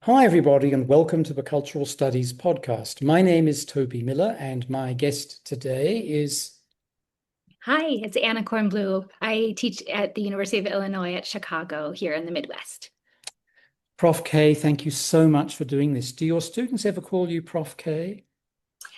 Hi, everybody, and welcome to the Cultural Studies podcast. My name is Toby Miller, and my guest today is Hi, it's Anna Kornbluh. I teach at the University of Illinois at Chicago here in the Midwest. Prof. K. Thank you so much for doing this. Do your students ever call you Prof. K?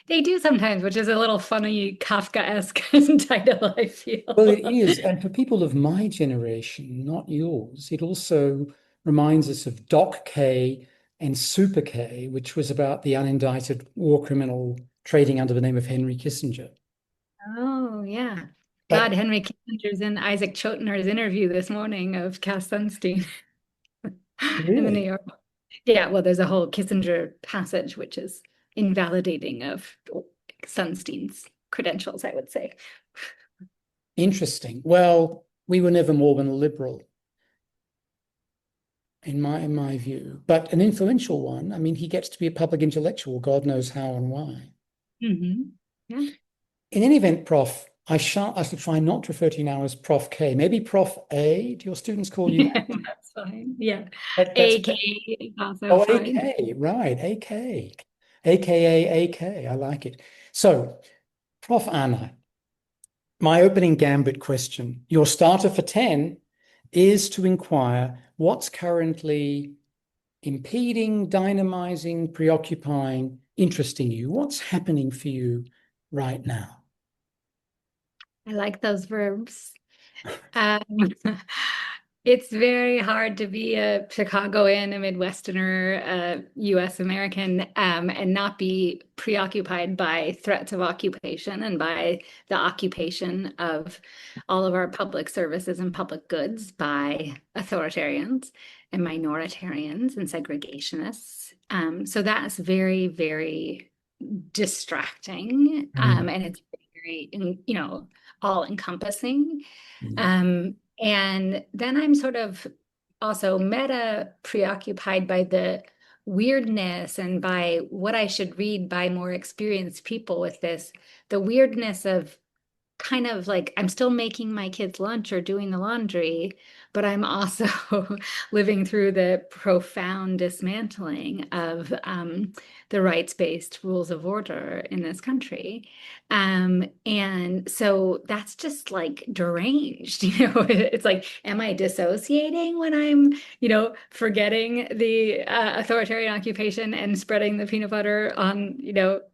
They do sometimes, which is a little funny Kafka-esque title, I Well, it feel. is. And for people of my generation, not yours, it also reminds us of Doc K and Super K, which was about the unindicted war criminal trading under the name of Henry Kissinger. Oh, yeah. God, But Henry Kissinger's in Isaac Chotiner's interview this morning of Cass Sunstein in the New really York. Yeah, well, there's a whole Kissinger passage, which is invalidating of Sunstein's credentials, I would say. interesting. Well, we were never more than liberal in my view, but an influential one. I mean, he gets to be a public intellectual, God knows how and why. Yeah. In any event, Prof, I should try not to refer to you now as Prof K. Maybe Prof A. Do your students call you that? That's fine. Yeah. That's AK is also oh fine. AK, right, AK. AKA AK. I like it. So, Prof Anna, my opening gambit question, your starter for 10 is to inquire what's currently impeding, dynamizing, preoccupying, interesting you? What's happening for you right now? I like those verbs. Um, it's very hard to be a Chicagoan, a Midwesterner, a US American, and not be preoccupied by threats of occupation and by the occupation of all of our public services and public goods by authoritarians and minoritarians and segregationists. So that's very, very distracting. Mm. And it's very, all encompassing. Mm. And then I'm sort of also meta preoccupied by the weirdness and by what I should read by more experienced people with this, the weirdness of kind of like I'm still making my kids lunch or doing the laundry, but I'm also living through the profound dismantling of the rights-based rules of order in this country. And so that's just like deranged, It's like, am I dissociating when I'm, forgetting the authoritarian occupation and spreading the peanut butter on,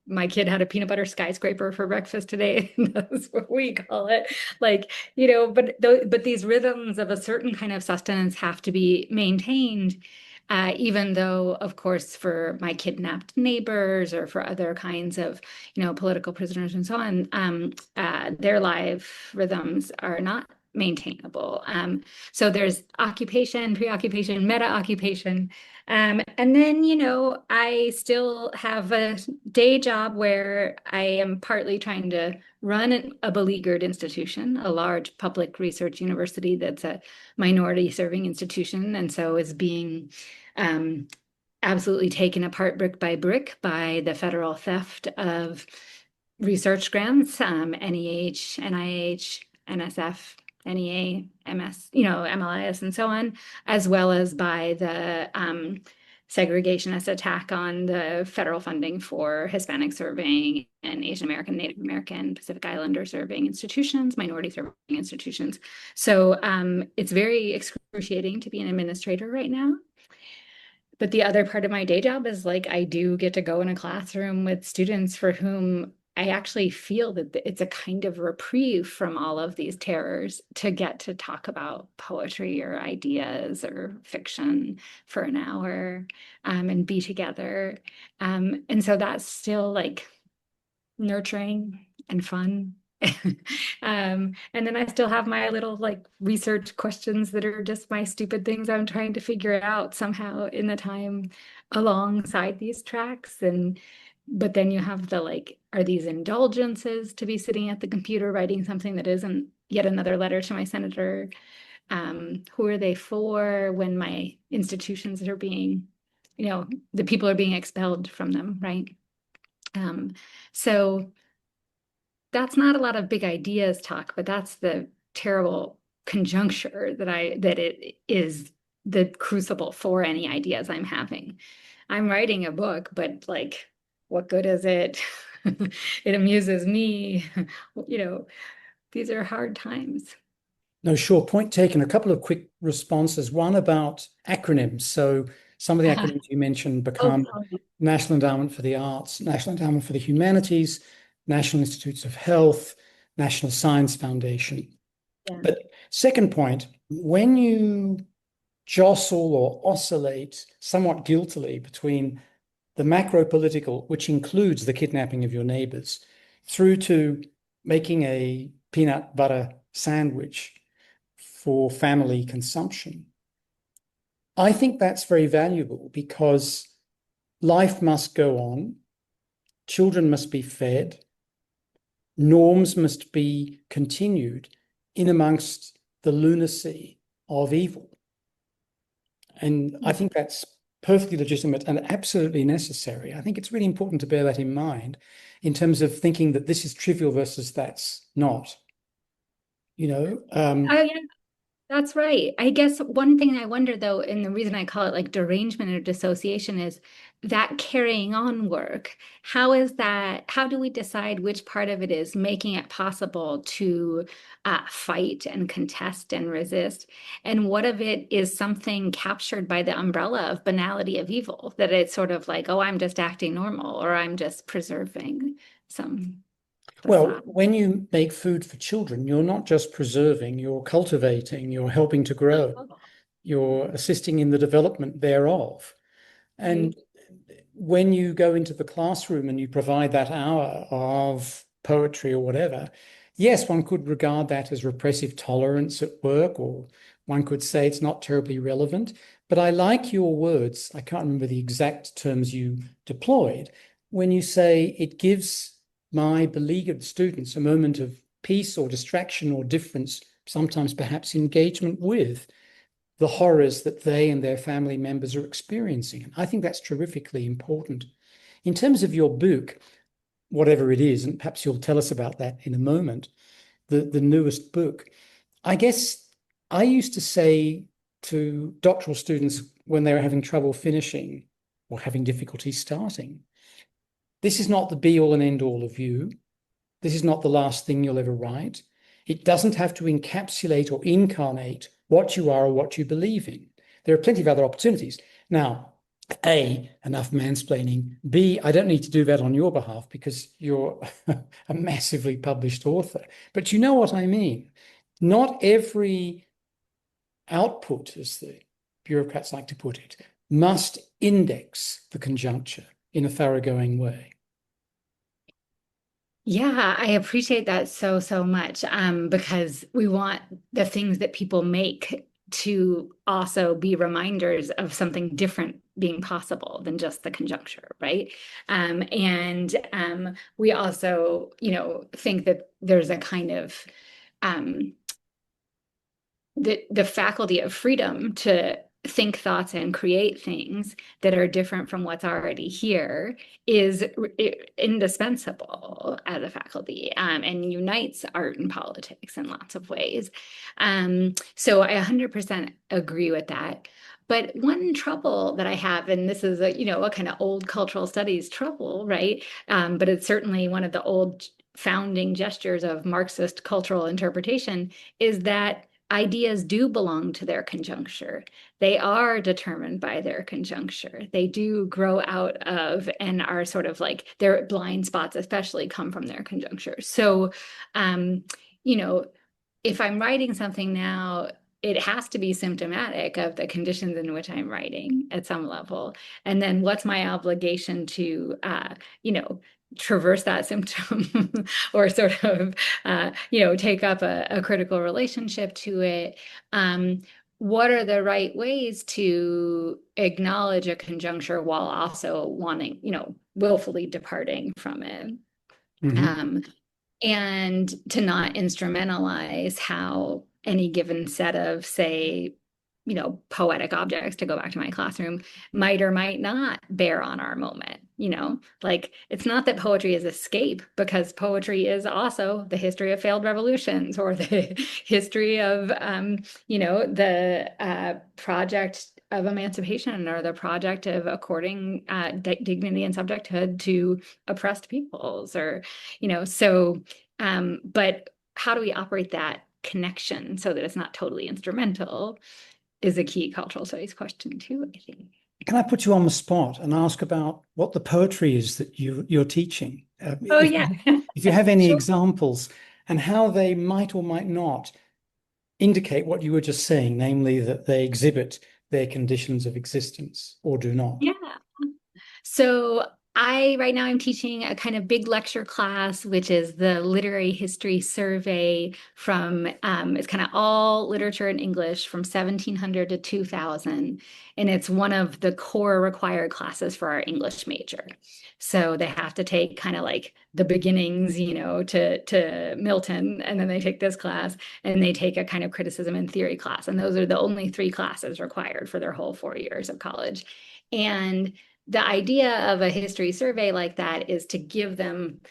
my kid had a peanut butter skyscraper for breakfast today. That's what we call it. Like, but these rhythms of a certain kind of sustenance have to be maintained. Even though, of course, for my kidnapped neighbors or for other kinds of, political prisoners and so on, their life rhythms are not maintainable. So there's occupation, preoccupation, meta occupation. And then, I still have a day job where I am partly trying to run a beleaguered institution, a large public research university that's a minority serving institution, and so is being um, absolutely taken apart brick by brick by the federal theft of research grants, NEH, NIH, NSF, NEA, MS, MLIS, and so on, as well as by the segregationist attack on the federal funding for Hispanic serving and Asian American, Native American, Pacific Islander serving institutions, minority serving institutions. So it's very excruciating to be an administrator right now. But the other part of my day job is like I do get to go in a classroom with students for whom I actually feel that it's a kind of reprieve from all of these terrors to get to talk about poetry or ideas or fiction for an hour and be together. And so that's still like nurturing and fun. And then I still have my little like research questions that are just my stupid things I'm trying to figure out somehow in the time alongside these tracks. And but then you have the like, are these indulgences to be sitting at the computer writing something that isn't yet another letter to my senator? Who are they for when my institutions are being, the people are being expelled from them, right? Um, so that's not a lot of big ideas talk, but that's the terrible conjuncture that it is the crucible for any ideas I'm having. I'm writing a book, but like, what good is it? It amuses me. You know, these are hard times. No, sure. Point taken. A couple of quick responses. One about acronyms. So some of the acronyms you mentioned Oh, become National Endowment for the Arts, National Endowment for the Humanities, National Institutes of Health, National Science Foundation. yeah. But second point, when you jostle or oscillate somewhat guiltily between the macro political, which includes the kidnapping of your neighbors, through to making a peanut butter sandwich for family consumption. I think that's very valuable because life must go on, children must be fed, norms must be continued in amongst the lunacy of evil. And I think that's perfectly legitimate and absolutely necessary. I think it's really important to bear that in mind in terms of thinking that this is trivial versus that's not. You know, Oh, yeah. That's right. I guess one thing I wonder though, and the reason I call it like derangement or dissociation is that carrying on work. How is that? How do we decide which part of it is making it possible to fight and contest and resist? And what of it is something captured by the umbrella of banality of evil, that it's sort of like, oh, I'm just acting normal or I'm just preserving some well, facade. when you make food for children, you're not just preserving, you're cultivating, you're helping to grow, you're assisting in the development thereof. And Right. when you go into the classroom and you provide that hour of poetry or whatever, yes, one could regard that as repressive tolerance at work, or one could say it's not terribly relevant. But I like your words. I can't remember the exact terms you deployed when you say it gives my beleaguered students a moment of peace or distraction or difference, sometimes perhaps engagement with the horrors that they and their family members are experiencing. And I think that's terrifically important. In terms of your book, whatever it is, and perhaps you'll tell us about that in a moment, the newest book, I guess I used to say to doctoral students when they were having trouble finishing or having difficulty starting, this is not the be all and end all of you. This is not the last thing you'll ever write. It doesn't have to encapsulate or incarnate what you are or what you believe in. There are plenty of other opportunities. Now, A, enough mansplaining. B, I don't need to do that on your behalf because you're a massively published author. But you know what I mean. Not every output, as the bureaucrats like to put it, must index the conjuncture in a thoroughgoing way. Yeah, I appreciate that so, so much because we want the things that people make to also be reminders of something different being possible than just the conjuncture, right? And we also, think that there's a kind of um, the faculty of freedom to think thoughts and create things that are different from what's already here is indispensable as a faculty and unites art and politics in lots of ways. So I 100% agree with that. But one trouble that I have, and this is a kind of old cultural studies trouble, right? But it's certainly one of the old founding gestures of Marxist cultural interpretation, is that ideas do belong to their conjuncture. They are determined by their conjuncture. They do grow out of and are sort of like their blind spots, especially come from their conjuncture. So, um, you know, if I'm writing something now, it has to be symptomatic of the conditions in which I'm writing at some level. And then what's my obligation to, traverse that symptom or sort of, take up a critical relationship to it. What are the right ways to acknowledge a conjuncture while also wanting, willfully departing from it? Mhm. Um, and to not instrumentalize how any given set of, say, poetic objects, to go back to my classroom, might or might not bear on our moment. like it's not that poetry is escape, because poetry is also the history of failed revolutions, or the history of, the project of emancipation, or the project of according dignity and subjecthood to oppressed peoples, or, but how do we operate that connection so that it's not totally instrumental is a key cultural studies question too, I think. Can I put you on the spot and ask about what the poetry is that you're teaching? Oh, yeah. If you have any Sure. examples, and how they might or might not indicate what you were just saying, namely that they exhibit their conditions of existence or do not. Yeah. So right now I'm teaching a kind of big lecture class, which is the literary history survey from, it's kind of all literature in English from 1700 to 2000. And it's one of the core required classes for our English major. So they have to take kind of like the beginnings, to Milton, and then they take this class, and they take a kind of criticism and theory class. And those are the only three classes required for their whole 4 years of college. And the idea of a history survey like that is to give them,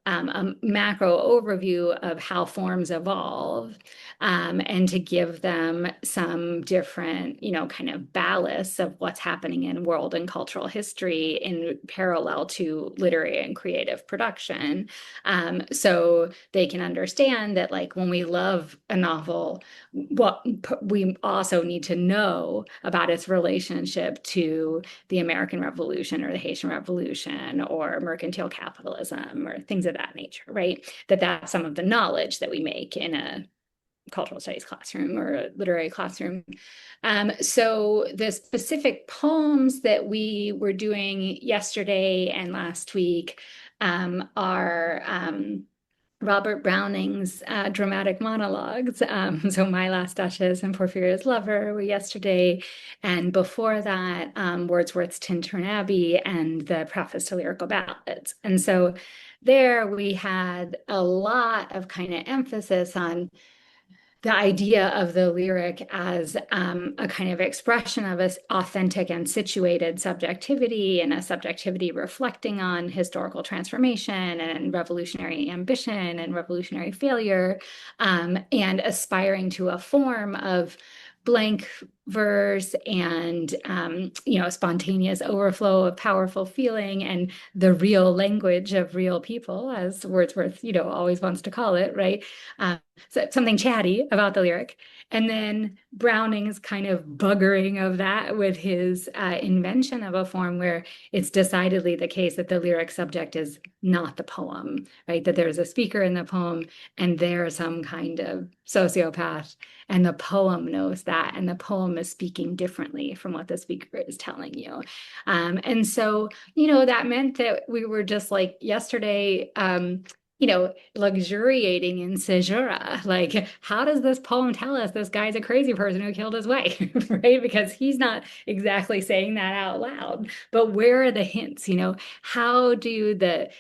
a macro overview of how forms evolve, and to give them some different, kind of ballasts of what's happening in world and cultural history in parallel to literary and creative production. So they can understand that, like, when we love a novel, what we also need to know about its relationship to the American Revolution, or the Haitian Revolution, or mercantile capitalism, or things of that nature, right? That's some of the knowledge that we make in a cultural studies classroom or a literary classroom. So the specific poems that we were doing yesterday and last week are Robert Browning's dramatic monologues. So My Last Duchess and Porphyria's Lover were yesterday. And before that, Wordsworth's Tintern Abbey and the preface to Lyrical Ballads. And so there we had a lot of kind of emphasis on the idea of the lyric as a kind of expression of an authentic and situated subjectivity, and a subjectivity reflecting on historical transformation and revolutionary ambition and revolutionary failure, and aspiring to a form of blank verse and spontaneous overflow of powerful feeling, and the real language of real people, as Wordsworth always wants to call it, right? So something chatty about the lyric. And then Browning's kind of buggering of that with his invention of a form where it's decidedly the case that the lyric subject is not the poem, right? That there's a speaker in the poem, and they're some kind of sociopath, and the poem knows that, and the poem is speaking differently from what the speaker is telling you. And so, that meant that we were just like yesterday, luxuriating in caesura. Like, how does this poem tell us this guy's a crazy person who killed his wife, right? Because he's not exactly saying that out loud. But where are the hints? How do the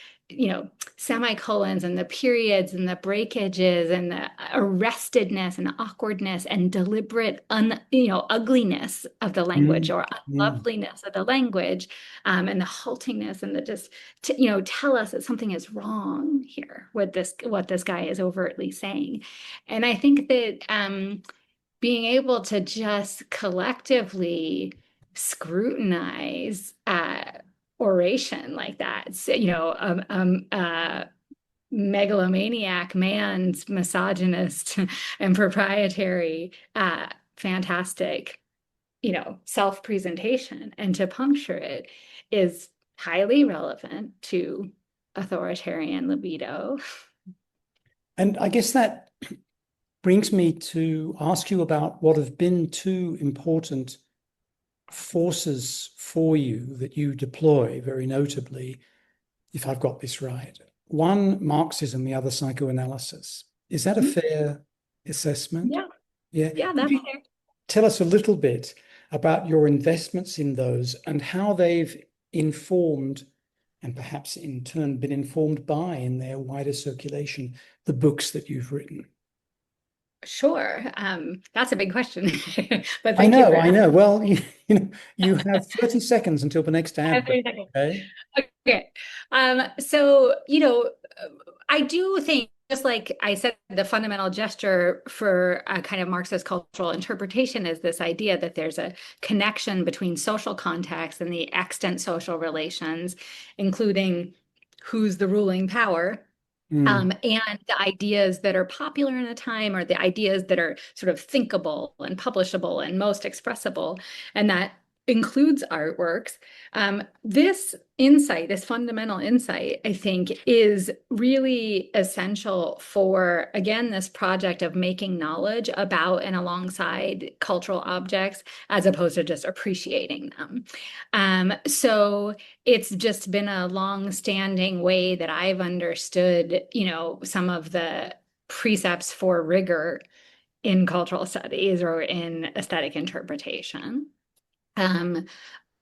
semicolons and the periods and the breakages and the arrestedness and awkwardness and deliberate ugliness of the language, or Mm. unloveliness of the language, and the haltingness and the just tell us that something is wrong here with what this guy is overtly saying. And I think that being able to just collectively scrutinize oration like that. So, megalomaniac man's misogynist and proprietary, fantastic, self-presentation, and to puncture it is highly relevant to authoritarian libido. And I guess that brings me to ask you about what have been two important forces for you that you deploy very notably, if I've got this right. One, Marxism, the other, psychoanalysis. Is that a fair assessment? Yeah, Yeah. yeah, Could that's you fair. tell us a little bit about your investments in those and how they've informed, and perhaps in turn been informed by, in their wider circulation, the books that you've written? Sure. That's a big question, but thank you I for know. Well, you have 30 seconds until the next ad break, 30 seconds. okay? Okay. So, I do think, just like I said, the fundamental gesture for a kind of Marxist cultural interpretation is this idea that there's a connection between social context and the extant social relations, including who's the ruling power. Mm, And the ideas that are popular in a time, or the ideas that are sort of thinkable and publishable and most expressible, and that includes artworks. This insight, this fundamental insight, I think, is really essential for, again, this project of making knowledge about and alongside cultural objects, as opposed to just appreciating them. So it's just been a long-standing way that I've understood, some of the precepts for rigor in cultural studies or in aesthetic interpretation. Um,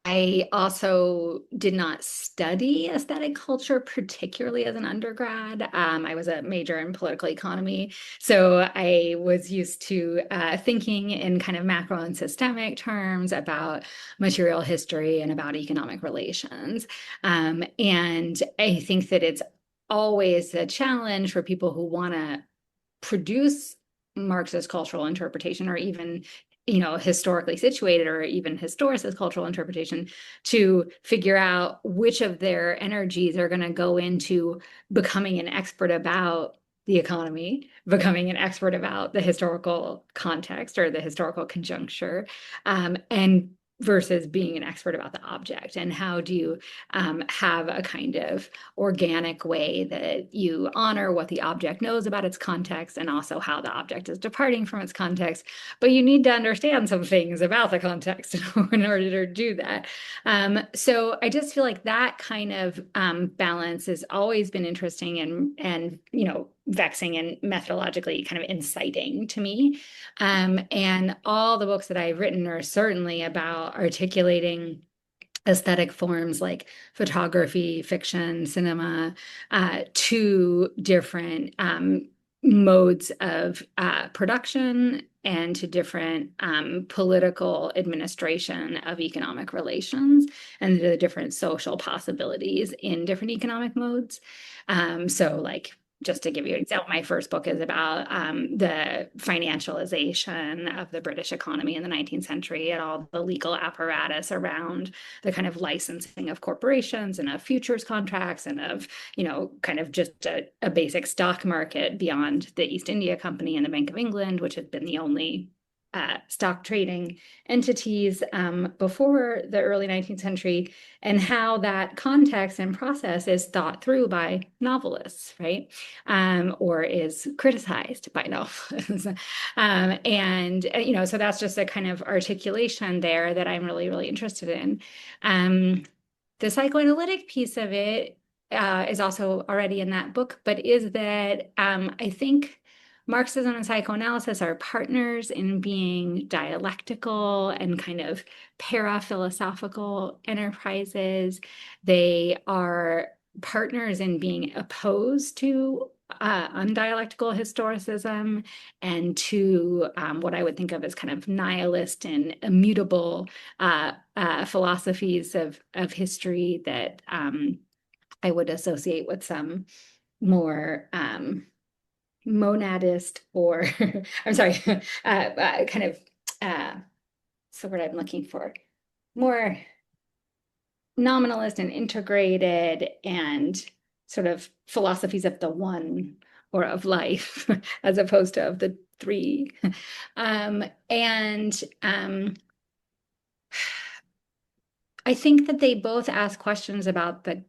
I also did not study aesthetic culture particularly as an undergrad. I was a major in political economy, so I was used to thinking in kind of macro and systemic terms about material history and about economic relations. And I think that it's always a challenge for people who want to produce Marxist cultural interpretation, or even historically situated, or even historicist cultural interpretation, to figure out which of their energies are going to go into becoming an expert about the economy, becoming an expert about the historical context or the historical conjuncture, and versus being an expert about the object. And how do you have a kind of organic way that you honor what the object knows about its context, and also how the object is departing from its context. But you need to understand some things about the context in order to do that. So I just feel like that kind of balance has always been interesting, and vexing and methodologically kind of inciting to me. And all the books that I've written are certainly about articulating aesthetic forms like photography, fiction, cinema, to different modes of production, and to different political administration of economic relations, and the different social possibilities in different economic modes. So, like, just to give you an example, my first book is about the financialization of the British economy in the 19th century, and all the legal apparatus around the kind of licensing of corporations and of futures contracts, and of, kind of just a basic stock market beyond the East India Company and the Bank of England, which had been the only stock trading entities before the early 19th century, and how that context and process is thought through by novelists, right? Or is criticized by novelists. And, so that's just a kind of articulation there that I'm really, really interested in. The psychoanalytic piece of it is also already in that book, but is that I think Marxism and psychoanalysis are partners in being dialectical and kind of para-philosophical enterprises. They are partners in being opposed to undialectical historicism, and to what I would think of as kind of nihilist and immutable philosophies of history that I would associate with some more monadist, or I'm sorry, kind of what's the word I'm looking for? More nominalist and integrated, and sort of philosophies of the one, or of life, as opposed to of the three. And I think that they both ask questions about the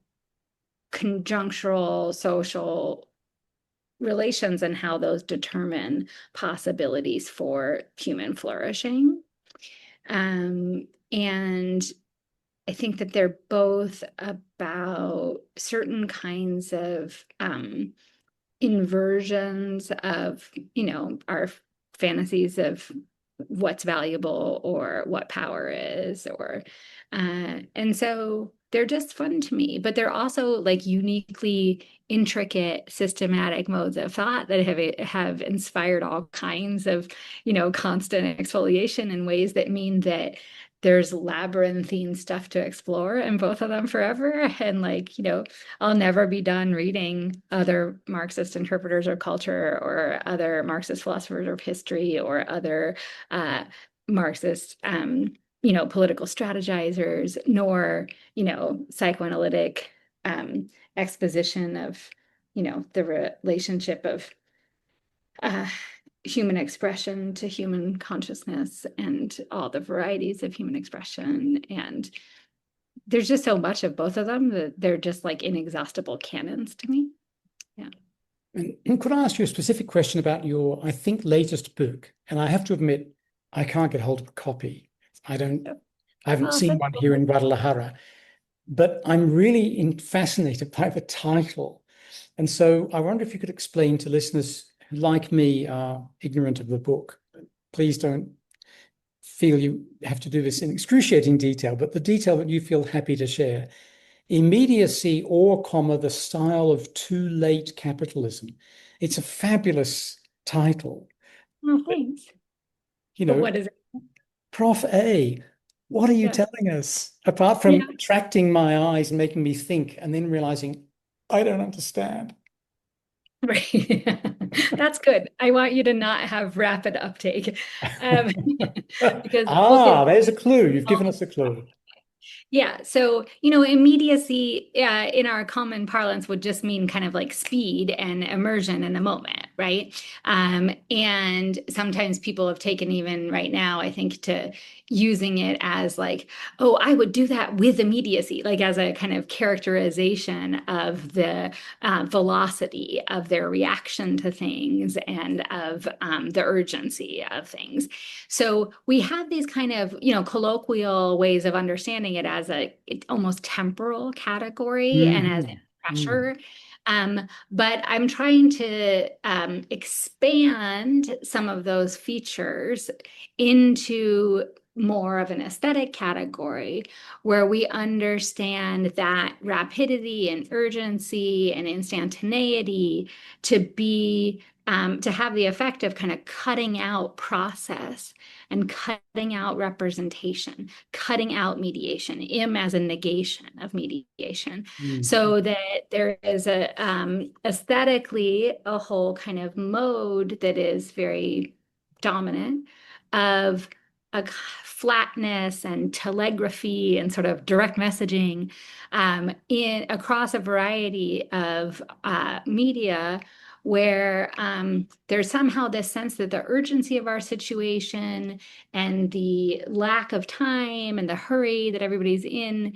conjunctural social relations, and how those determine possibilities for human flourishing. And I think that they're both about certain kinds of inversions of, our fantasies of what's valuable, or what power is, or and so they're just fun to me, but they're also like uniquely intricate, systematic modes of thought that have inspired all kinds of, constant exfoliation in ways that mean that there's labyrinthine stuff to explore in both of them forever. And like, I'll never be done reading other Marxist interpreters of culture or other Marxist philosophers of history or other Marxist political strategizers, nor, psychoanalytic exposition of, the relationship of uh, human expression to human consciousness and all the varieties of human expression. And there's just so much of both of them that they're just like inexhaustible canons to me. Yeah. And could I ask you a specific question about your, I think, latest book? And I have to admit, I can't get hold of a copy. I don't, I haven't seen one here in Guadalajara, but I'm really fascinated by the title. And so I wonder if you could explain to listeners who, like me, are ignorant of the book. Please don't feel you have to do this in excruciating detail, but the detail that you feel happy to share. Immediacy or, comma, the style of too late capitalism. It's a fabulous title. Oh, thanks. You But know, what is it? Prof A, what are you Yeah. telling us? Apart from Yeah. attracting my eyes and making me think, and then realizing I don't understand. Right. That's good. I want you to not have rapid uptake. Um, because the book is There's a clue. You've given us a clue. Yeah. So, immediacy in our common parlance would just mean kind of like speed and immersion in the moment, right? And sometimes people have taken even right now, I think, to using it as like, oh, I would do that with immediacy, like as a kind of characterization of the velocity of their reaction to things and of the urgency of things. So we have these kind of, colloquial ways of understanding it as a almost temporal category and as Mhm. Mm. pressure. But I'm trying to expand some of those features into more of an aesthetic category where we understand that rapidity and urgency and instantaneity to be to have the effect of kind of cutting out process and cutting out representation, cutting out mediation, im as a negation of mediation, Mm. so that there is a aesthetically a whole kind of mode that is very dominant of a flatness and telegraphy and sort of direct messaging in across a variety of media where there's somehow this sense that the urgency of our situation and the lack of time and the hurry that everybody's in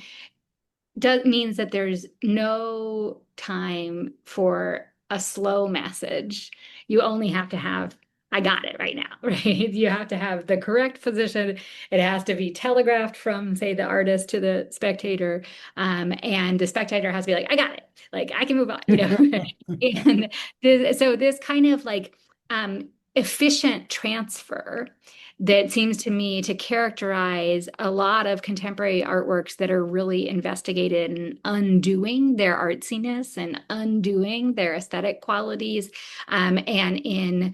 means that there's no time for a slow message. You only have to have, I got it right now, right? You have to have the correct position. It has to be telegraphed from, say, the artist to the spectator. And the spectator has to be like, I got it. Like, I can move on, And so this kind of like efficient transfer that seems to me to characterize a lot of contemporary artworks that are really investigated in undoing their artsiness and undoing their aesthetic qualities, and in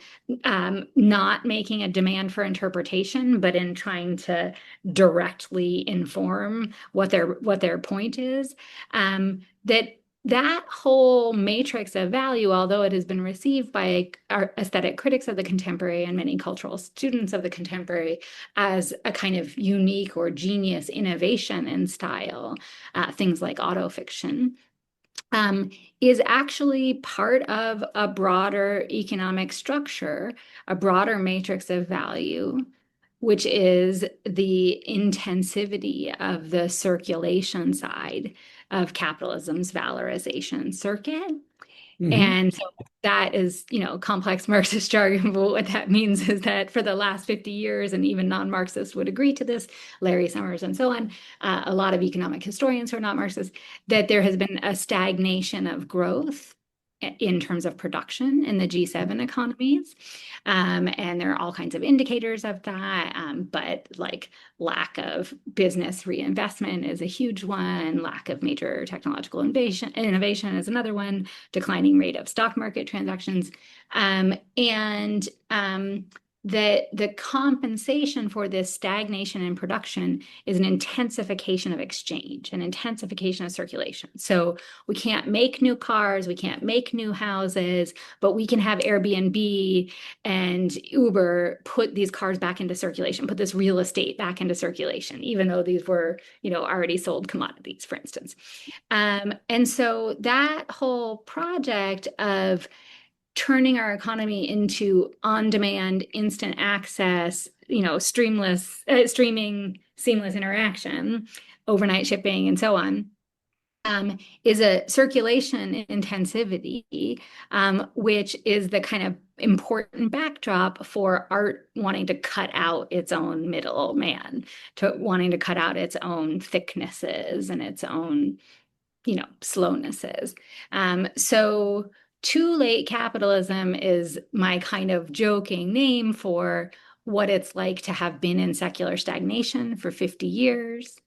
not making a demand for interpretation, but in trying to directly inform what their point is. That whole matrix of value, although it has been received by our aesthetic critics of the contemporary and many cultural students of the contemporary as a kind of unique or genius innovation in style, things like autofiction, is actually part of a broader economic structure, a broader matrix of value, which is the intensivity of the circulation side of capitalism's valorization circuit. Mhm. And so that is, complex Marxist jargon. But what that means is that for the last 50 years, and even non-Marxists would agree to this, Larry Summers and so on, a lot of economic historians who are not Marxists, that there has been a stagnation of growth in terms of production in the G7 economies. And there are all kinds of indicators of that. But like lack of business reinvestment is a huge one, lack of major technological innovation is another one, declining rate of stock market transactions. And the compensation for this stagnation in production is an intensification of exchange, an intensification of circulation. So we can't make new cars, we can't make new houses, but we can have Airbnb and Uber put these cars back into circulation, put this real estate back into circulation, even though these were, already sold commodities, for instance. And so that whole project of turning our economy into on-demand, instant access, streaming, seamless interaction, overnight shipping, and so on, is a circulation intensivity, which is the kind of important backdrop for art wanting to cut out its own middleman, to wanting to cut out its own thicknesses and its own, slownesses. So too late capitalism is my kind of joking name for what it's like to have been in secular stagnation for 50 years,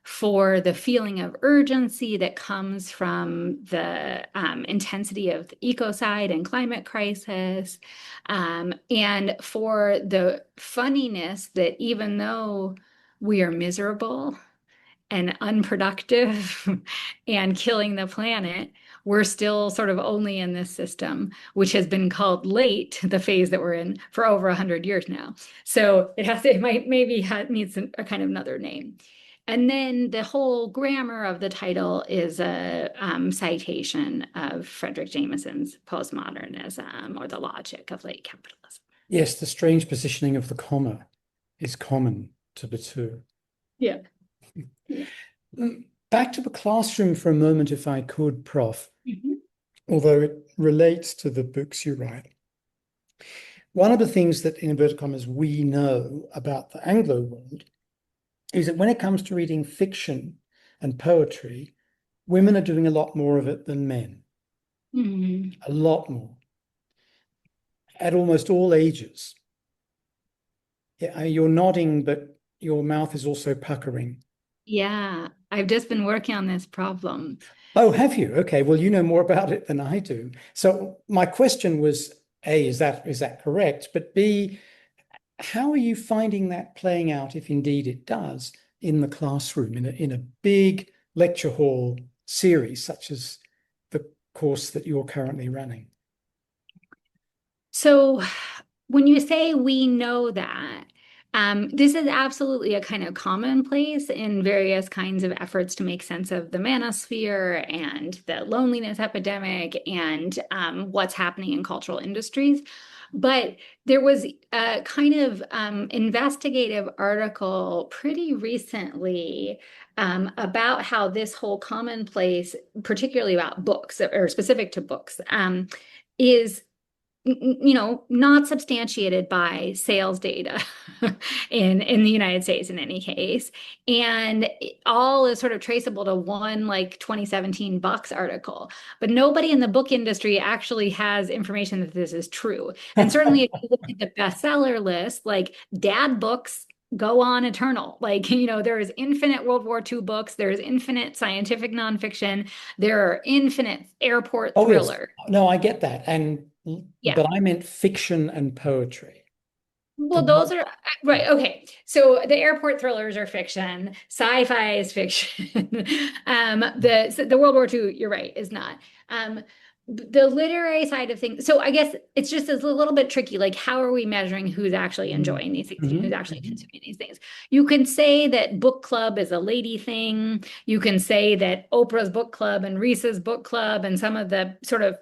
for the feeling of urgency that comes from the intensity of the ecocide and climate crisis, and for the funniness that even though we are miserable and unproductive and killing the planet, we're still sort of only in this system, which has been called late, the phase that we're in, for over 100 years now. So it needs a kind of another name. And then the whole grammar of the title is a citation of Frederick Jameson's postmodernism, or the logic of late capitalism. Yes, the strange positioning of the comma is common to the two. Yeah. Back to the classroom for a moment, if I could, Prof. Mm-hmm. Although it relates to the books you write. One of the things that, in inverted commas, we know about the Anglo world is that when it comes to reading fiction and poetry, women are doing a lot more of it than men. Mm-hmm. A lot more. At almost all ages. Yeah, you're nodding, but your mouth is also puckering. Yeah, I've just been working on this problem. Oh, have you? Okay, well, you know more about it than I do. So my question was, A, is that correct? But B, how are you finding that playing out, if indeed it does, in the classroom, in a big lecture hall series, such as the course that you're currently running? So when you say we know that, this is absolutely a kind of commonplace in various kinds of efforts to make sense of the manosphere and the loneliness epidemic and what's happening in cultural industries. But there was a kind of investigative article pretty recently about how this whole commonplace, particularly about books or specific to books, is not substantiated by sales data in the United States in any case. And all is sort of traceable to one like 2017 Box article. But nobody in the book industry actually has information that this is true. And certainly if you look at the bestseller list, like dad books go on eternal. Like, there is infinite World War II books, there's infinite scientific nonfiction, there are infinite airport thriller. Yes. No, I get that. Yeah. But I meant fiction and poetry. Well, those are right. Okay. So the airport thrillers are fiction. Sci-fi is fiction. The World War II, you're right, is not. The literary side of things. So I guess it's just a little bit tricky. Like, how are we measuring who's actually enjoying these things, who's actually consuming these things? You can say that book club is a lady thing. You can say that Oprah's book club and Reese's book club and some of the sort of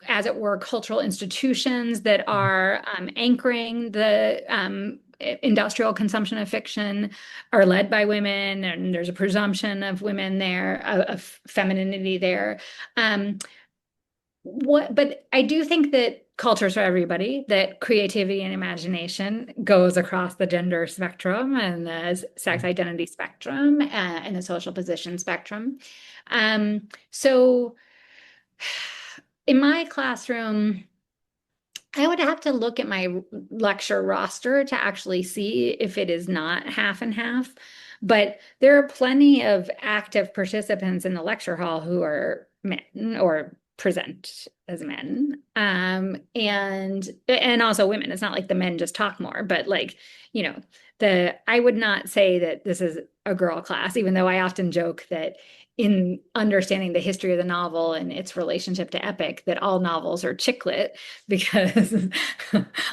as it were, cultural institutions that are anchoring the industrial consumption of fiction are led by women, and there's a presumption of women there, of femininity there. But I do think that culture's for everybody, that creativity and imagination goes across the gender spectrum and the sex identity spectrum and the social position spectrum. So in my classroom, I would have to look at my lecture roster to actually see if it is not half and half. But there are plenty of active participants in the lecture hall who are men or present as men. And also women. It's not like the men just talk more, but like, you know, I would not say that this is a girl class, even though I often joke that in understanding the history of the novel and its relationship to epic, that all novels are chicklit because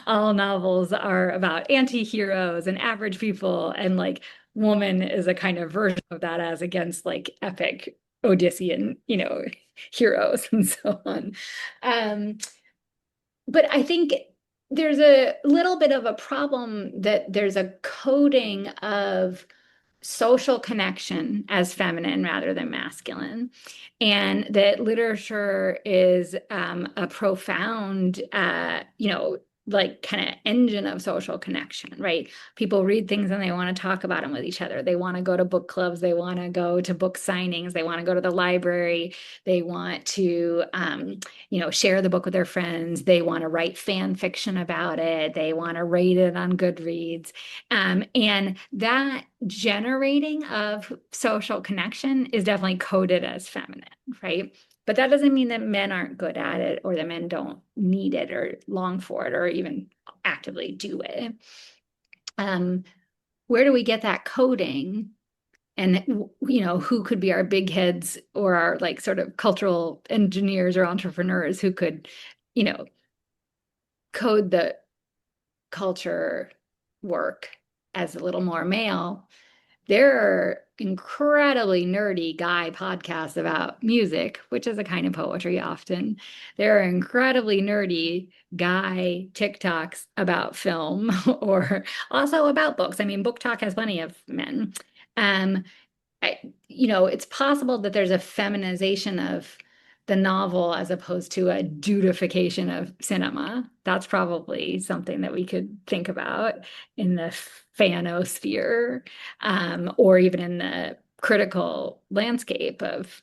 all novels are about anti-heroes and average people, and like woman is a kind of version of that as against like epic Odyssean, heroes and so on. Um, but I think there's a little bit of a problem that there's a coding of social connection as feminine rather than masculine, and that literature is a profound, like kind of engine of social connection, right? People read things and they want to talk about them with each other. They want to go to book clubs. They want to go to book signings. They want to go to the library. They want to, share the book with their friends. They want to write fan fiction about it. They want to rate it on Goodreads. And that generating of social connection is definitely coded as feminine, right? But that doesn't mean that men aren't good at it or that men don't need it or long for it or even actively do it. Um, where do we get that coding? And who could be our big heads or our like sort of cultural engineers or entrepreneurs who could, you know, code the culture work as a little more male? There are incredibly nerdy guy podcasts about music, which is a kind of poetry often. There are incredibly nerdy guy TikToks about film or also about books. I mean, Book Talk has plenty of men. Um, it's possible that there's a feminization of the novel as opposed to a dudification of cinema. That's probably something that we could think about in the fanosphere, or even in the critical landscape of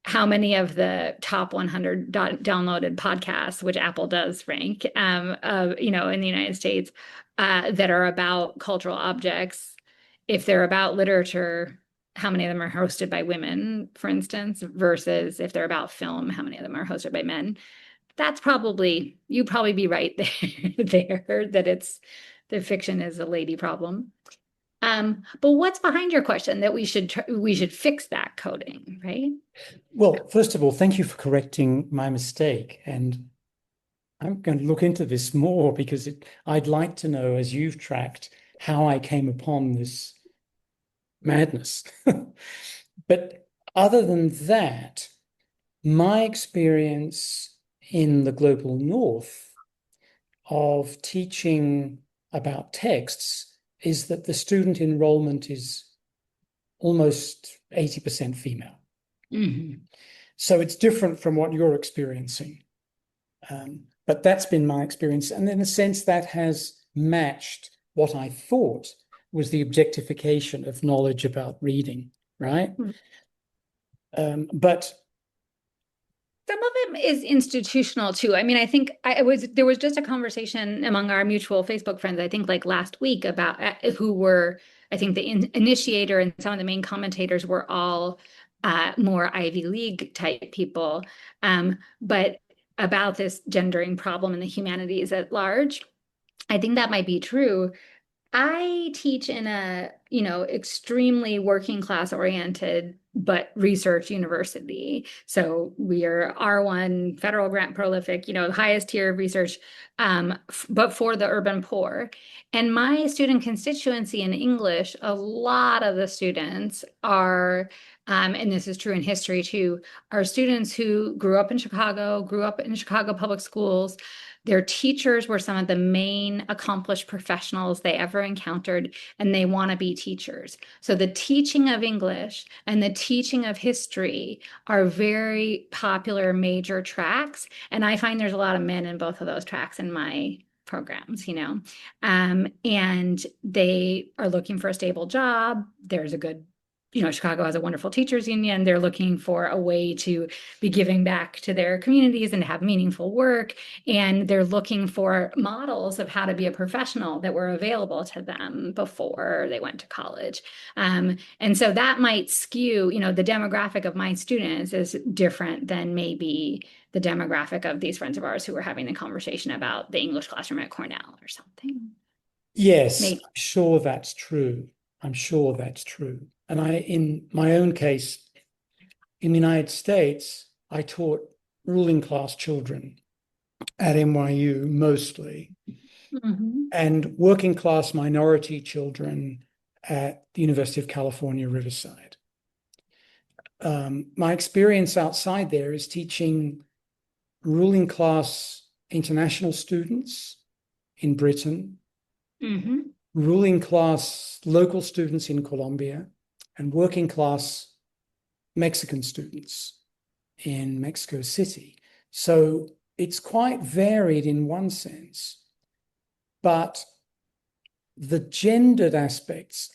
how many of the top 100 downloaded podcasts, which Apple does rank, in the United States, that are about cultural objects. If they're about literature, how many of them are hosted by women, for instance, versus if they're about film, how many of them are hosted by men? You'd probably be right there that the fiction is a lady problem. But what's behind your question that we should fix that coding, right? Well, first of all, thank you for correcting my mistake. And I'm going to look into this more because I'd like to know, as you've tracked, how I came upon this madness. But other than that, my experience in the global north of teaching about texts is that the student enrollment is almost 80% female. Mm-hmm. So it's different from what you're experiencing. But that's been my experience. And in a sense, that has matched what I thought was the objectification of knowledge about reading, right? But some of it is institutional too. I mean, I think there was just a conversation among our mutual Facebook friends, I think like last week about who were, I think the initiator and some of the main commentators were all more Ivy League type people. But about this gendering problem in the humanities at large, I think that might be true. I teach in a, extremely working class oriented, but research university. So we are R1 federal grant prolific, highest tier of research, but for the urban poor. And my student constituency in English, a lot of the students are, and this is true in history too, are students who grew up in Chicago public schools. Their teachers were some of the main accomplished professionals they ever encountered, and they want to be teachers. So the teaching of English and the teaching of history are very popular major tracks. And I find there's a lot of men in both of those tracks in my programs, and they are looking for a stable job. There's a good Chicago has a wonderful teachers union. They're looking for a way to be giving back to their communities and have meaningful work. And they're looking for models of how to be a professional that were available to them before they went to college. And so that might skew, the demographic of my students is different than maybe the demographic of these friends of ours who were having a conversation about the English classroom at Cornell or something. Yes, Maybe. I'm sure that's true. I'm sure that's true. And in my own case, in the United States, I taught ruling class children at NYU mostly, Mhm. and working class minority children at the University of California, Riverside. My experience outside there is teaching ruling class international students in Britain, Mhm. ruling class local students in Colombia, and working class Mexican students in Mexico City. So it's quite varied in one sense, but the gendered aspects,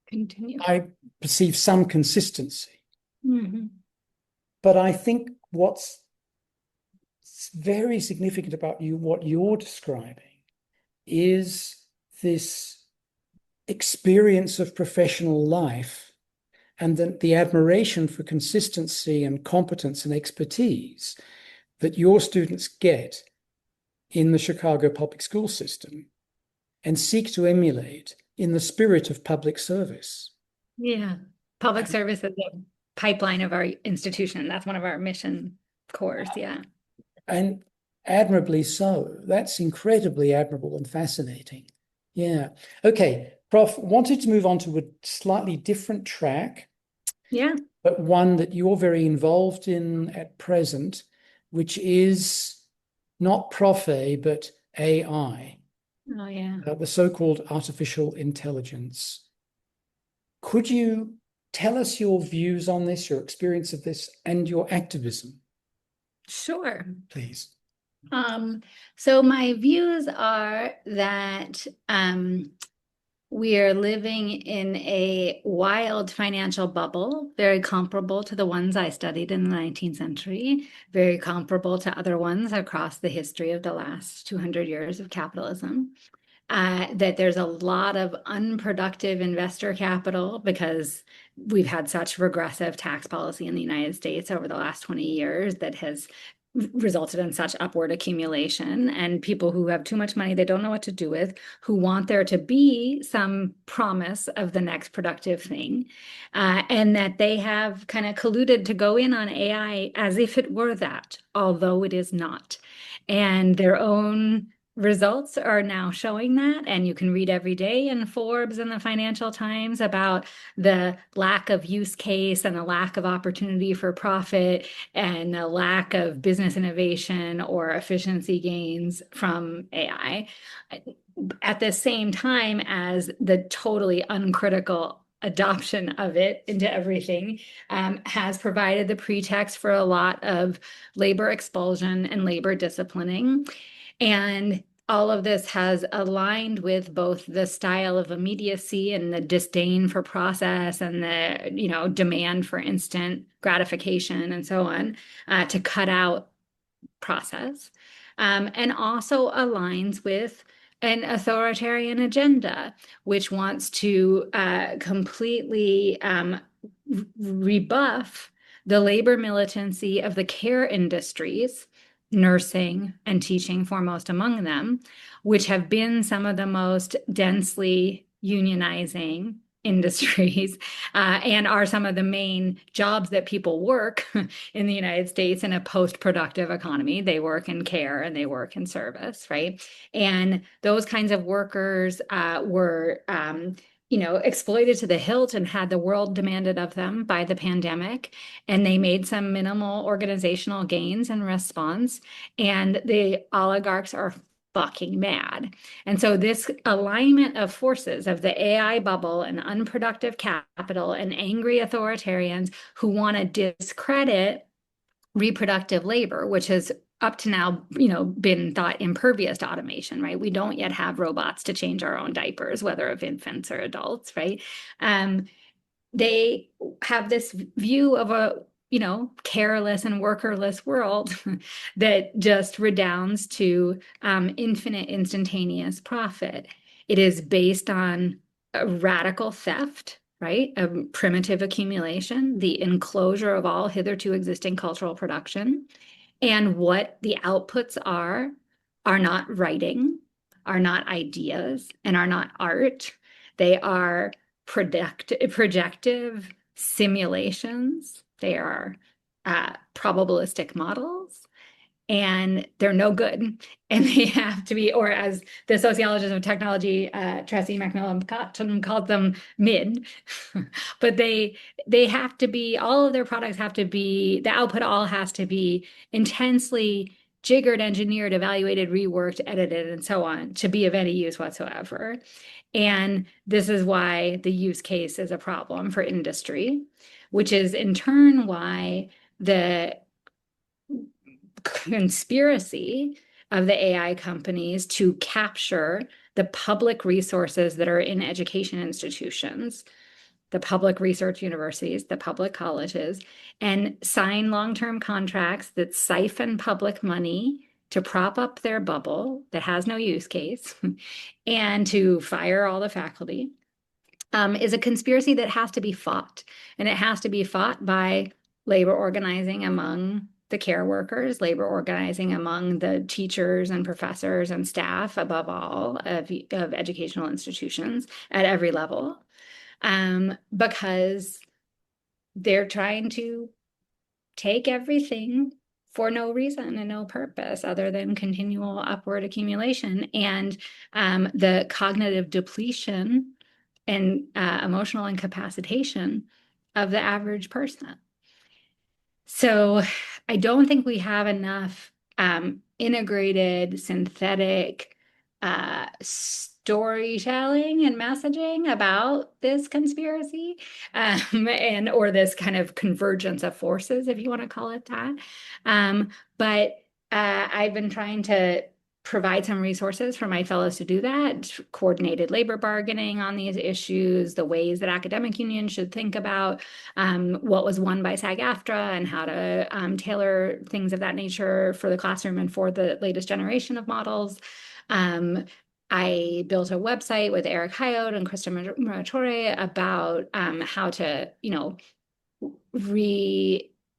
Continue. I perceive some consistency. Mhm. But I think what's very significant about what you're describing, is this experience of professional life and the admiration for consistency and competence and expertise that your students get in the Chicago public school system and seek to emulate in the spirit of public service. Yeah. Public service is the pipeline of our institution. That's one of our mission cores. Yeah. And admirably so. That's incredibly admirable and fascinating. Yeah. Okay, Prof, wanted to move on to a slightly different track, Yeah. but one that you're very involved in at present, which is not Prof A, but AI, Oh, yeah. the so-called artificial intelligence. Could you tell us your views on this, your experience of this, and your activism, Sure. please? Um, so my views are that we are living in a wild financial bubble, very comparable to the ones I studied in the 19th century, very comparable to other ones across the history of the last 200 years of capitalism. That there's a lot of unproductive investor capital because we've had such regressive tax policy in the United States over the last 20 years that has resulted in such upward accumulation, and people who have too much money they don't know what to do with, who want there to be some promise of the next productive thing, and that they have kind of colluded to go in on AI as if it were that, although it is not. And their own results are now showing that, and you can read every day in Forbes and the Financial Times about the lack of use case and the lack of opportunity for profit and the lack of business innovation or efficiency gains from AI, at the same time as the totally uncritical adoption of it into everything has provided the pretext for a lot of labor expulsion and labor disciplining. And all of this has aligned with both the style of immediacy and the disdain for process and the, demand for instant gratification and so on, to cut out process, and also aligns with an authoritarian agenda, which wants to completely rebuff the labor militancy of the care industries, nursing and teaching foremost among them, which have been some of the most densely unionizing industries, and are some of the main jobs that people work in the United States in a post-productive economy. They work in care and they work in service, right? And those kinds of workers were exploited to the hilt and had the world demanded of them by the pandemic. And they made some minimal organizational gains in response. And the oligarchs are fucking mad. And so this alignment of forces of the AI bubble and unproductive capital and angry authoritarians who want to discredit reproductive labor, which has up to now, been thought impervious to automation, right? We don't yet have robots to change our own diapers, whether of infants or adults, right? Um, they have this view of a careless and workerless world that just redounds to infinite instantaneous profit. It is based on a radical theft, right? A primitive accumulation, the enclosure of all hitherto existing cultural production. And what the outputs are not writing, are not ideas, and are not art. They are projective simulations. They are probabilistic models, and they're no good. And they have to be, or as the sociologist of technology, Tressie McMillan Cotton called them, mid. But they have to be, all of their products have to be, the output all has to be intensely jiggered, engineered, evaluated, reworked, edited, and so on to be of any use whatsoever. And this is why the use case is a problem for industry, which is in turn why the conspiracy of the AI companies to capture the public resources that are in education institutions, the public research universities, the public colleges, and sign long-term contracts that siphon public money to prop up their bubble that has no use case and to fire all the faculty, is a conspiracy that has to be fought. And it has to be fought by labor organizing among the care workers, labor organizing among the teachers and professors and staff, above all, of educational institutions at every level, because they're trying to take everything for no reason and no purpose other than continual upward accumulation. And the cognitive depletion and emotional incapacitation of the average person. So I don't think we have enough integrated synthetic storytelling and messaging about this conspiracy, and or this kind of convergence of forces, if you want to call it that. But I've been trying to provide some resources for my fellows to do that, coordinated labor bargaining on these issues, the ways that academic unions should think about what was won by SAG-AFTRA and how to tailor things of that nature for the classroom and for the latest generation of models. I built a website with Eric Hayot and Krista Muratore about how to,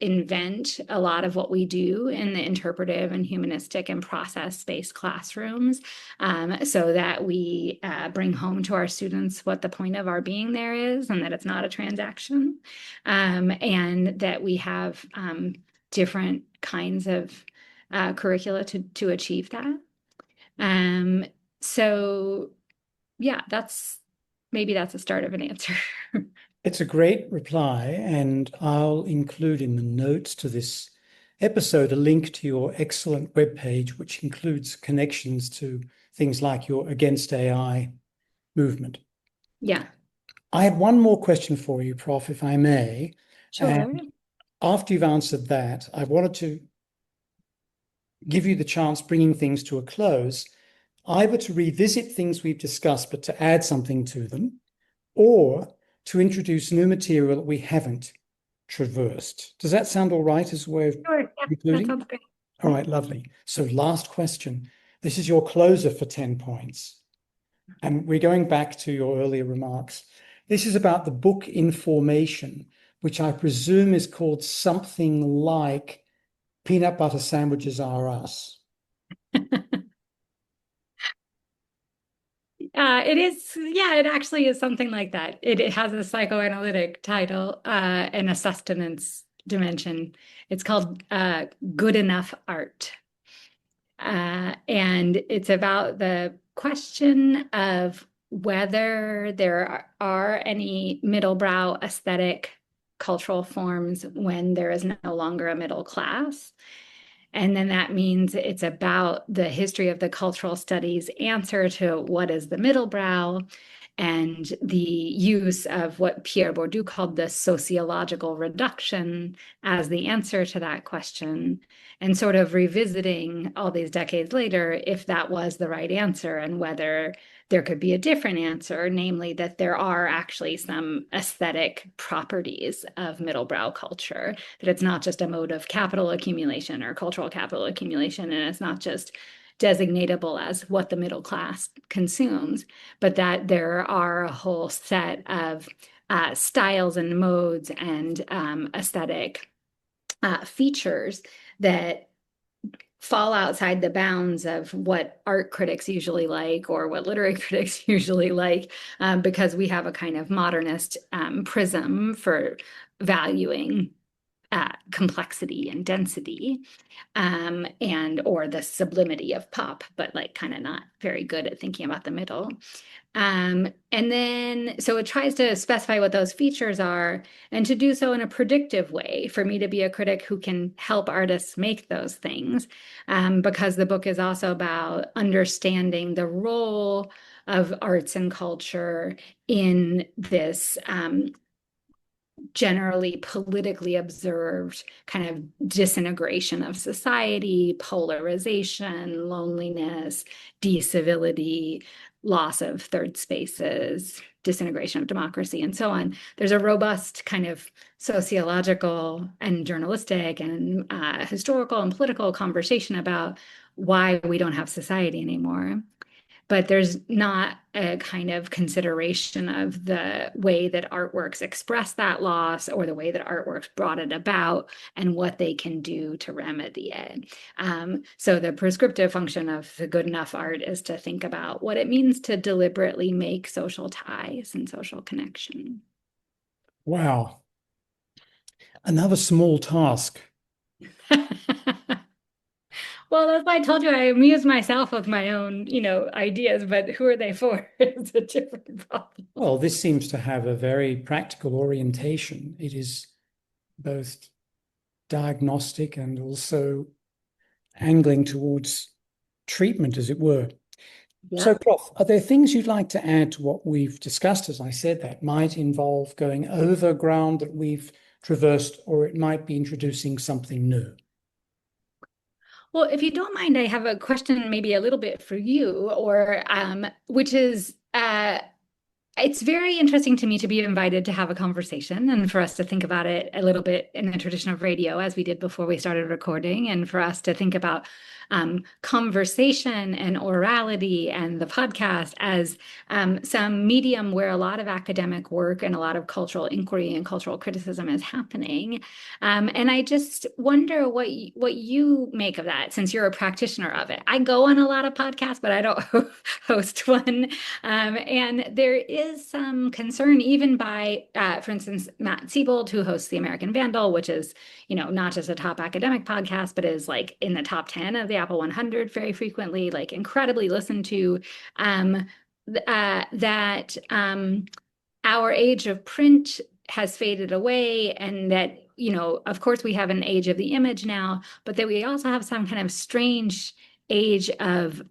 reinvent a lot of what we do in the interpretive and humanistic and process-based classrooms, so that we bring home to our students what the point of our being there is, and that it's not a transaction, and that we have different kinds of curricula to achieve that. So yeah, maybe that's the start of an answer. It's a great reply, and I'll include in the notes to this episode a link to your excellent webpage, which includes connections to things like your Against AI movement. Yeah. I had one more question for you, Prof, if I may. Sure. And after you've answered that, I wanted to give you the chance, bringing things to a close, either to revisit things we've discussed, but to add something to them, or to introduce new material that we haven't traversed. Does that sound all right as a way of Sure. Yeah, concluding? that sounds great. All right, lovely. So last question. This is your closer for 10 points. And we're going back to your earlier remarks. This is about the book Information, which I presume is called something like Peanut Butter Sandwiches Are Us. It is, yeah, it actually is something like that. It has a psychoanalytic title and a sustenance dimension. It's called Good Enough Art. And it's about the question of whether there are any middlebrow aesthetic cultural forms when there is no longer a middle class. And then that means it's about the history of the cultural studies answer to what is the middle brow, and the use of what Pierre Bourdieu called the sociological reduction as the answer to that question, and sort of revisiting all these decades later if that was the right answer and whether there could be a different answer, namely that there are actually some aesthetic properties of middlebrow culture, that it's not just a mode of capital accumulation or cultural capital accumulation, and it's not just designatable as what the middle class consumes, but that there are a whole set of styles and modes and aesthetic features that fall outside the bounds of what art critics usually like or what literary critics usually like, because we have a kind of modernist prism for valuing complexity and density, and or the sublimity of pop, but like kind of not very good at thinking about the middle. And then, so it tries to specify what those features are and to do so in a predictive way for me to be a critic who can help artists make those things. Because the book is also about understanding the role of arts and culture in this generally politically observed kind of disintegration of society, polarization, loneliness, decivility, loss of third spaces, disintegration of democracy, and so on. There's a robust kind of sociological and journalistic and historical and political conversation about why we don't have society anymore. But there's not a kind of consideration of the way that artworks express that loss or the way that artworks brought it about and what they can do to remedy it. So the prescriptive function of the good enough art is to think about what it means to deliberately make social ties and social connection. Wow. Another small task. Well, that's why I told you I amuse myself with my own, ideas, but who are they for? It's a different problem. Well, this seems to have a very practical orientation. It is both diagnostic and also angling towards treatment, as it were. Yeah. So, Prof, are there things you'd like to add to what we've discussed, as I said, that might involve going over ground that we've traversed, or it might be introducing something new? Well, if you don't mind, I have a question maybe a little bit for you, or which is it's very interesting to me to be invited to have a conversation and for us to think about it a little bit in the tradition of radio, as we did before we started recording, and for us to think about conversation and orality and the podcast as some medium where a lot of academic work and a lot of cultural inquiry and cultural criticism is happening. And I just wonder what you make of that, since you're a practitioner of it. I go on a lot of podcasts, but I don't host one. And there is some concern even by, for instance, Matt Siebold, who hosts The American Vandal, which is, not just a top academic podcast, but is like in the top 10 of the Apple 100 very frequently, like incredibly listened to, that our age of print has faded away, and that, of course, we have an age of the image now, but that we also have some kind of strange age of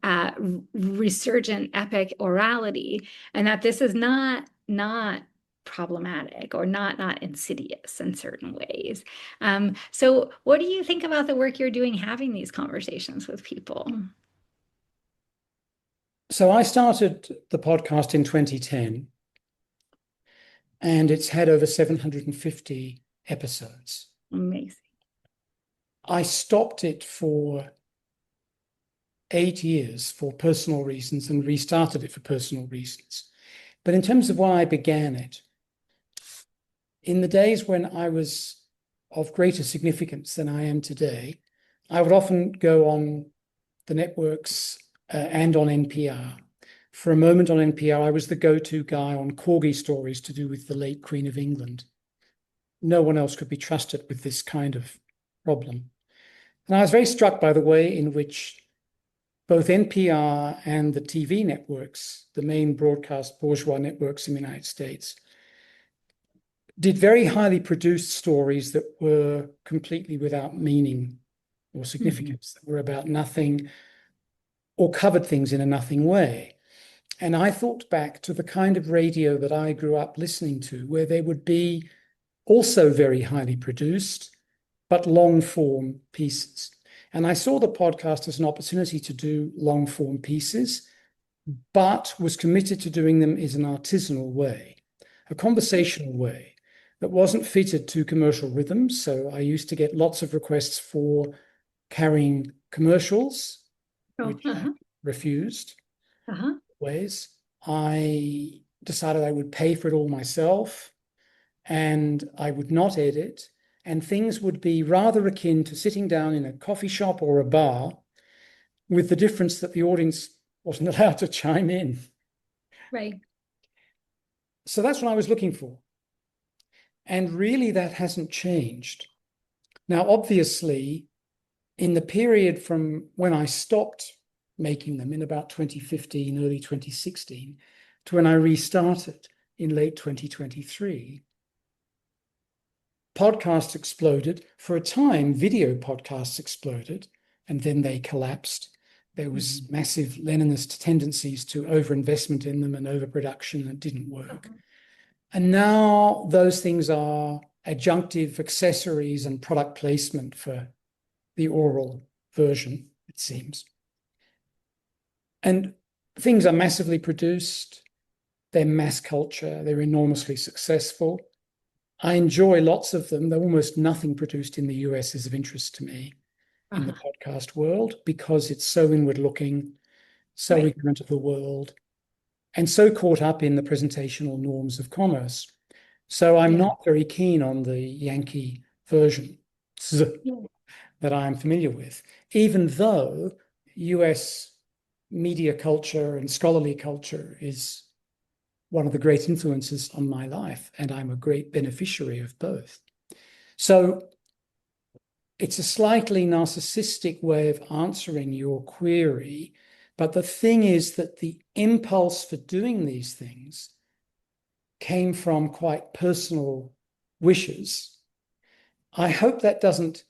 resurgent epic orality, and that this is not problematic or not insidious in certain ways. So what do you think about the work you're doing having these conversations with people? So I started the podcast in 2010, and it's had over 750 episodes. Amazing. I stopped it for 8 years for personal reasons and restarted it for personal reasons. But in terms of why I began it, in the days when I was of greater significance than I am today, I would often go on the networks and on NPR. For a moment on NPR, I was the go-to guy on corgi stories to do with the late Queen of England. No one else could be trusted with this kind of problem. And I was very struck by the way in which both NPR and the TV networks, the main broadcast bourgeois networks in the United States, did very highly produced stories that were completely without meaning or significance, that were about nothing or covered things in a nothing way. And I thought back to the kind of radio that I grew up listening to, where there would be also very highly produced, but long form pieces. And I saw the podcast as an opportunity to do long form pieces, but was committed to doing them in an artisanal way, a conversational way that wasn't fitted to commercial rhythms. So I used to get lots of requests for carrying commercials, Oh, which I refused uh-huh. ways. I decided I would pay for it all myself and I would not edit. And things would be rather akin to sitting down in a coffee shop or a bar, with the difference that the audience wasn't allowed to chime in. Right. So that's what I was looking for. And really, that hasn't changed. Now, obviously, in the period from when I stopped making them in about 2015, early 2016, to when I restarted in late 2023, podcasts exploded. For a time, video podcasts exploded, and then they collapsed. There was massive Leninist tendencies to overinvestment in them and overproduction, and it didn't work. And now those things are adjunctive accessories and product placement for the oral version, it seems. And things are massively produced, they're mass culture, they're enormously successful. I enjoy lots of them, though almost nothing produced in the US is of interest to me in the podcast world because it's so inward looking, so Right. ignorant of the world, and so caught up in the presentational norms of commerce. So I'm Yeah. not very keen on the Yankee version Yeah. that I'm familiar with, even though US media culture and scholarly culture is one of the great influences on my life, and I'm a great beneficiary of both. So it's a slightly narcissistic way of answering your query, but the thing is that the impulse for doing these things came from quite personal wishes. I hope that doesn't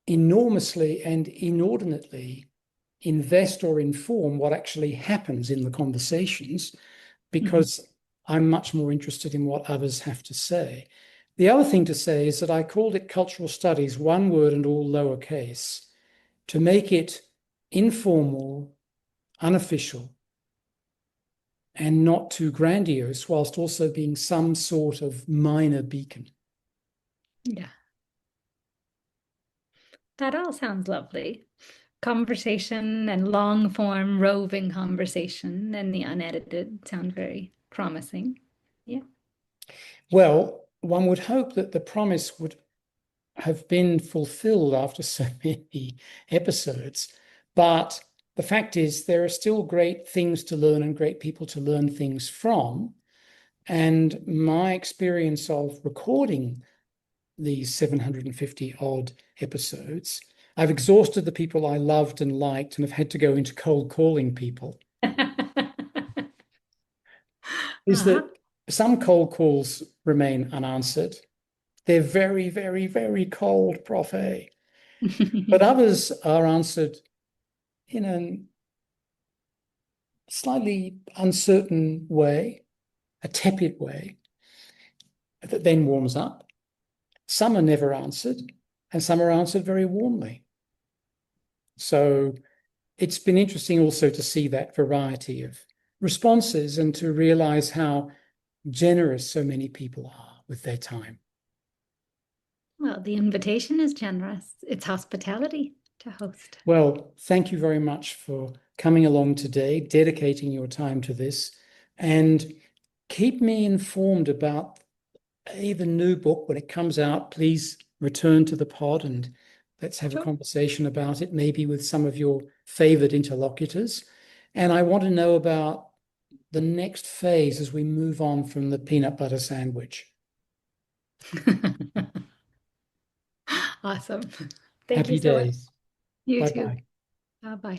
enormously and inordinately invest or inform what actually happens in the conversations, because I'm much more interested in what others have to say. The other thing to say is that I called it cultural studies, one word and all lowercase, to make it informal, unofficial, and not too grandiose, whilst also being some sort of minor beacon. Yeah. That all sounds lovely. Conversation and long form roving conversation and the unedited sound very promising. Yeah. Well, one would hope that the promise would have been fulfilled after so many episodes. But the fact is, there are still great things to learn and great people to learn things from. And my experience of recording these 750 odd episodes, I've exhausted the people I loved and liked and have had to go into cold calling people, is Uh-huh. that some cold calls remain unanswered. They're very, very, very cold, Prof. A. But others are answered in a slightly uncertain way, a tepid way, that then warms up. Some are never answered, and some are answered very warmly. So it's been interesting also to see that variety of responses and to realize how generous so many people are with their time. Well, the invitation is generous. It's hospitality to host. Well, thank you very much for coming along today, dedicating your time to this, and keep me informed about the new book. When it comes out, please return to the pod and let's have a Sure. conversation about it, maybe with some of your favored interlocutors. And I want to know about the next phase as we move on from the peanut butter sandwich. Awesome. Thank you Happy so much. days. You too. Bye-bye. Bye bye.